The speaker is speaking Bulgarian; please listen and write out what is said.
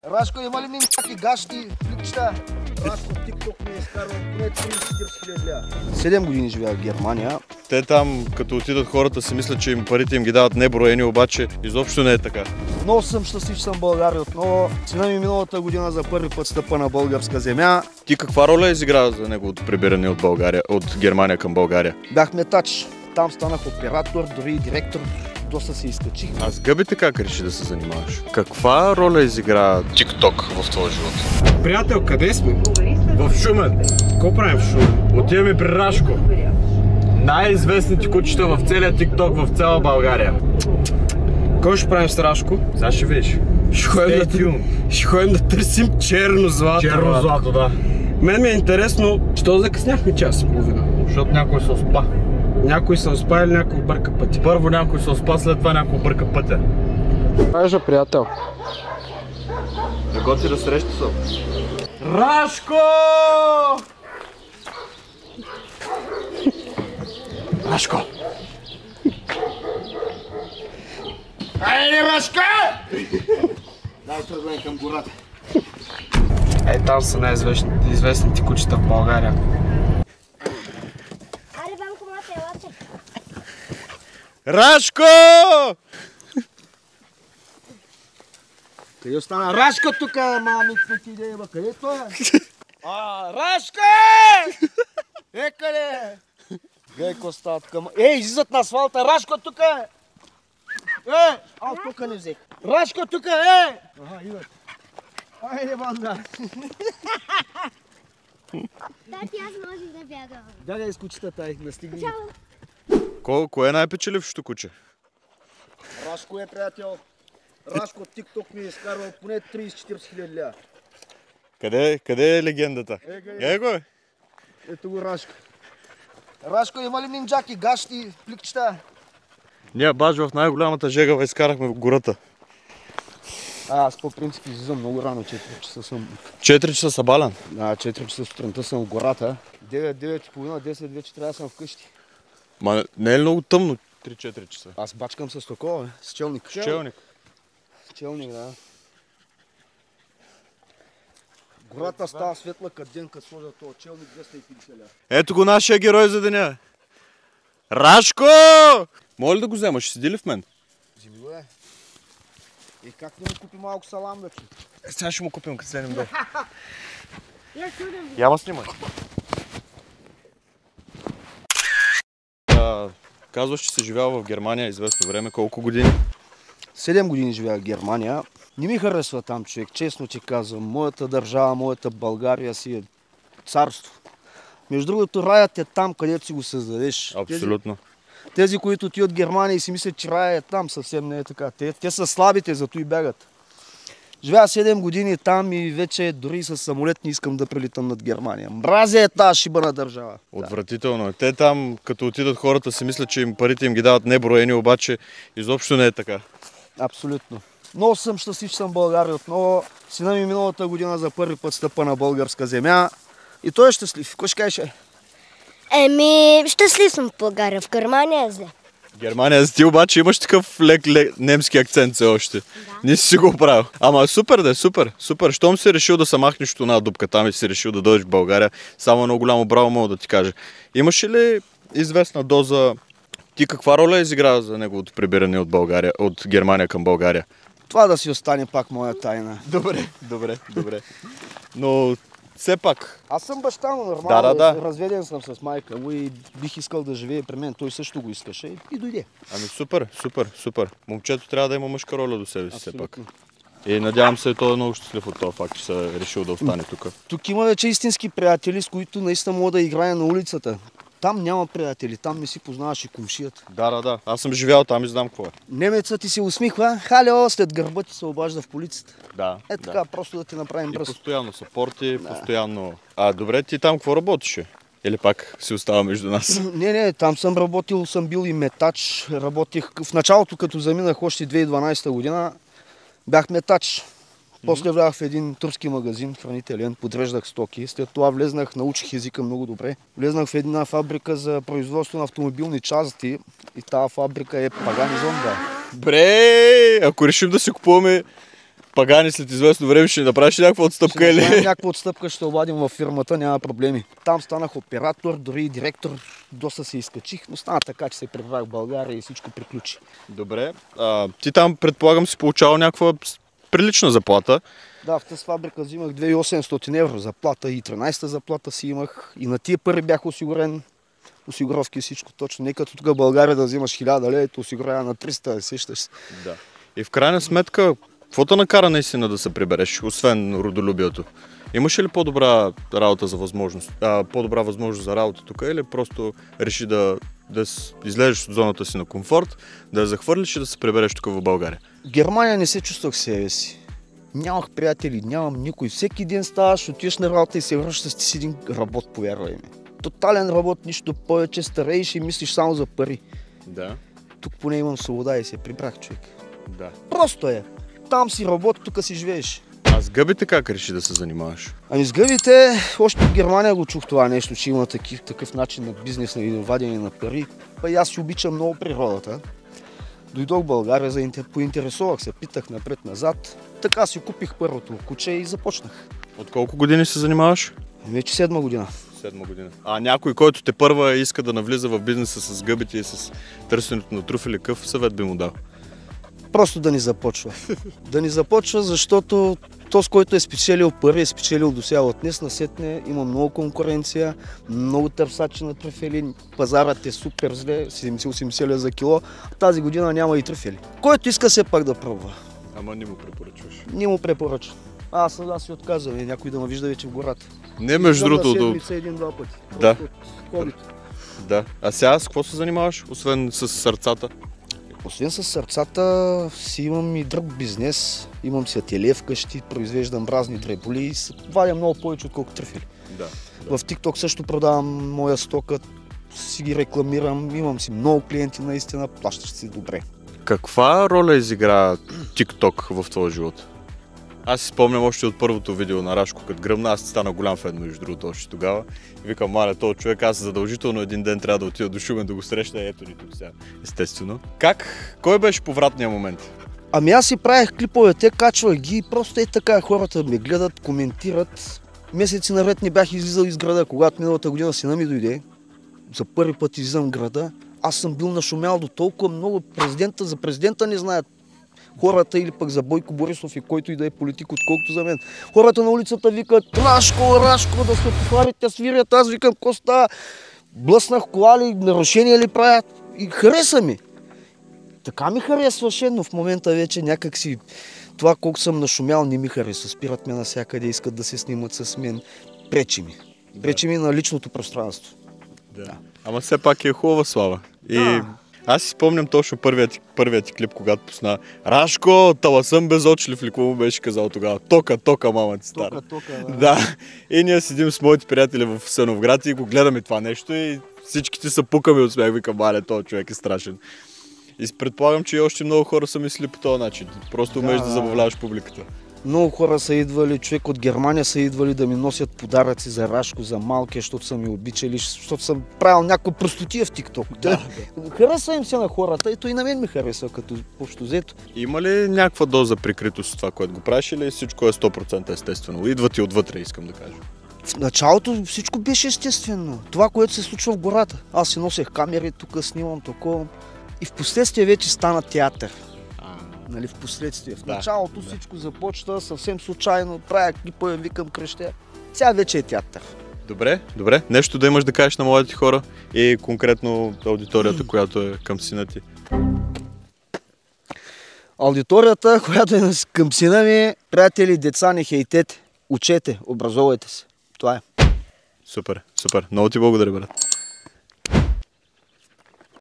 Рашко, има ли ми някакви гащи, фликчета? Рашко в TikTok ми е изкарвал поне 30-40 хиляди лева. 7 години живея в Германия. Те там, като отидат хората, си мислят, че парите им ги дават неброени, обаче изобщо не е така. Много съм щастлив, че съм в България отново. Сина ми миналата година за първи път стъпа на българска земя. Ти каква роля изигра за неговото прибиране от България, от Германия към България? Бях метач. Там станах оператор, дори и директор. Доста се изкачих. А с гъбите как реши да се занимаваш? Каква роля изигра TikTok в твоя живот? Приятел, къде сме? В Шумен. Какво правим в Шумен? Отиваме при Рашко. Най-известните кучета в целия TikTok в цяла България. Кой ще правим с Рашко? Сега ще видиш. Ще ходим да търсим черно злато. Черно злато, да. Мен ми е интересно, що закъсняхме час и половина? Защото някой се успа. Някой се успа или някой бърка пътя? Първо някой се успа, след това някой бърка пътя. Кажа, приятел. Да готи да среща се. Рашко! Рашко! Айде, Рашко! Дай тръгваме към гората. Ей, там са най-известните кучета в България. Аре, бамко, мате, елате. Рашко! Къде остана? Рашко тук, мамицата ти дева. Къде той е? Рашко! Къде? Гейко става тук. Излизат на асфалта. Рашко тук е! Тук не взех. Рашко тук е! Идват. Айде, банда. Да, ти аз можех да бягам. Бягай с кучетата, настигни. Кое е най-печелившото куче? Рашко е, приятел. Рашко от TikTok ми е изкарвал поне 30-40 хиляди лева. Къде е легендата? Его? Ето го Рашко. Рашко, има ли минджаки, гащи, пликчета? Ние баш в най-голямата жегава изкарахме в гората. Аз по принцип излизам много рано, 4 часа съм. 4 часа са бален. 4 часа сутринта съм в гората. 9:30, 10 вече трябва да съм вкъщи. Ма не е ли много тъмно 3-4 часа? Аз бачкам с такова, с челник. Челник. С челник, да. Гората става светла като ден, като сложа този челник 250 лева. Ето го нашия герой за деня. Рашко! Моля ли да го вземаш? Седи ли в мен? Вземи го е. Как не му купи малко салам, бе? Сега ще му купим, като седнем долу. Я чудам. Я снимай. Казваш, че си живял в Германия известно време. Колко години? 7 години живея в Германия. Не ми харесва там, човек, честно ти казвам. Моята държава, моята България си е царство. Между другото, раят е там, където си го създадеш. Абсолютно. Тези, които отиват в Германия и си мислят, че рая е там, съвсем не е така. Те са слабите, зато и бягат. Живея 7 години там и вече дори с самолет не искам да прилитам над Германия. Мразя е тази шибана държава. Отвратително е. Те там, като отидат хората, си мислят, че парите им ги дават неброени, обаче изобщо не е така. Абсолютно. Много съм щастлив, че съм в България отново. Сина ми миналата година за първи път стъпа на българска земя. И той е щастлив. Кой ще кажеш? Щастлив съм в България, в Германия е зле. Германия, ти обаче имаш такъв лек немски акцент все още. Да. Не си го правил. Ама супер да е, супер. Щом си решил да се махнеш от една дупка там и си решил да дойдеш в България, само едно голямо браво мога да ти кажа. Имаш ли известна доза, ти каква роля изигра за неговото прибиране от България, от Германия към България? Това да си остане пак моя тайна. Добре. Но все пак. Аз съм баща му, нормално. Да. Разведен съм с майка му и бих искал да живее при мен. Той също го искаше и дойде. Ами супер. Момчето трябва да има мъжка роля до себе си все пак. И надявам се, той е много щастлив от това факт, че се е решил да остане тук. Тук има вече истински приятели, с които наистина мога да играя на улицата. Там няма приятели, там не си познаваш и комшията. Да. Аз съм живял там и знам какво е. Немецът ти се усмихва, халео, след гърба ти се обажда в полицията. Да. Така, просто да ти направим бръст. И постоянно съпорти, постоянно. Добре, ти там какво работиш? Или пак си остава между нас? Не, там съм работил, съм бил и метач. Работих в началото, като заминах още 2012 година, бях метач. После влязах в един турски магазин, хранителен, подреждах стоки. След това влезнах, научих езика много добре. Влезнах в една фабрика за производство на автомобилни части и тази фабрика е Пагани Зонда. Бре, ако решим да си купуваме Пагани след известно време ще направиш някаква отстъпка или? Някаква отстъпка ще обадим във фирмата, няма проблеми. Там станах оператор, дори и директор, доста се изкачих, но стана така, че се прибрах в България и всичко приключи. Добре. Ти там, предполагам, си получавал някаква прилична заплата. Да, в тази фабрика взимах 2800 евро заплата и 13-та заплата си имах. И на тия пари бях осигурен. Осигуровки и всичко точно. Не като тук в България да взимаш 1000 лева, то осигурява на 300, сещаш се. Да. И в крайна сметка, какво те накара наистина да се прибереш, освен родолюбието? Имаше ли по-добра работа за възможност? По-добра възможност за работа тук или просто реши да излезеш от зоната си на комфорт, да я захвърлиш и да се прибереш тук в България? В Германия не се чувствах себе си. Нямах приятели, нямам никой. Всеки ден ставаш, отиваш на работа и се връщаш с един работ, повярвай ми. Тотален работ, нищо повече, старееш и мислиш само за пари. Да. Тук поне имам свобода и се прибрах, човек. Да. Просто е. Там си работа, тук си живееш. А с гъбите как реши да се занимаваш? Ами с гъбите, още в Германия го чух това нещо, че има такъв начин на бизнес, на вадене на пари. Па и аз си обичам много природата. Дойдох в България, поинтересувах се, питах напред-назад. Така си купих първото куче и започнах. От колко години се занимаваш? Вече 7 година. 7 година. А някой, който те първа иска да навлиза в бизнеса с гъбите и с търсенето на труфели, какъв съвет би му дал? Просто да ни започва. Да ни започва, защото то, с който е спечелил пари, е спечелил до сега. От днес насетне има много конкуренция, много търсачи на трюфели, пазарът е супер зле, 70-80 лева за кило. Тази година няма и трюфели. Който иска се пак да пробва. Ама не му препоръчваш. Не му препоръчвам. Аз си отказвам, някой да ме вижда вече в гората. Не, между другото. Седмица един-два пъти. Да. Ходите. Да. А сега с какво се занимаваш, освен с сърцата? Освен с сърцата си имам и друг бизнес. Имам си ателие вкъщи, произвеждам разни дреболи и вадя много повече отколкото трюфели. Да. В TikTok също продавам моя стока, си ги рекламирам, имам си много клиенти наистина, плащаш си добре. Каква роля изигра TikTok в твоя живот? Аз си спомням още от първото видео на Рашко, като гръмна, аз стана голям фен между другото още тогава. И викам, маля, този човек, аз задължително един ден трябва да отида до Шумен да го срещна, ето ни тук сега, естествено. Кой беше повратният момент? Ами аз си правих клипове, те качвах ги и просто е така, хората ме гледат, коментират. Месеци наред не бях излизал из града, когато миналата година сина ми дойде. За първи път излизам в града. Аз съм бил нашумял до толкова много, за президента не знаят хората или пък за Бойко Борисов и който и да е политик, отколкото за мен. Хората на улицата викат: Рашко, да се похвалите, свирят. Аз викам: Коста, блъснах кола ли, нарушения ли правят? И хареса ми. Така ми харесваше, но в момента вече някак си това колко съм нашумял не ми харесва. Спират ме навсякъде, искат да се снимат с мен. Пречи ми. Пречи ми на личното пространство. Да. Ама все пак е хубава слава. И аз си спомням точно първият ти клип, когато пусна: Рашко, таласъм безочлив ли, какво му беше казал тогава? Тока, мама ти стара. Тока. Да. И ние седим с моите приятели в Сеновград и го гледаме това нещо и всичките са пукаме от смях. Викам: маля, този човек е страшен. И предполагам, че и още много хора са мислили по този начин. Просто умееш да забавляваш публиката. Много хора са идвали, човек от Германия са идвали да ми носят подаръци за Рашко, за малки, защото са ми обичали, защото съм правил някаква простотия в TikTok. Харесва им се на хората и то и на мен ми харесва като общо взето. Има ли някаква доза прикритост с това, което го правиш, или всичко е 100% естествено? Идва ти отвътре, искам да кажа. В началото всичко беше естествено. Това, което се случва в гората. Аз си носех камери, тук снимам такова. И в последствие вече стана театър. Нали, в последствие. В началото всичко започна съвсем случайно, правя клипове, викам, крещя. Сега вече е театър. Добре. Нещо да имаш да кажеш на младите хора и конкретно аудиторията, която е към сина ти. Аудиторията, която е към сина ми: приятели, деца, не хейтете, учете, образовайте се. Това е. Супер. Много ти благодаря, брат.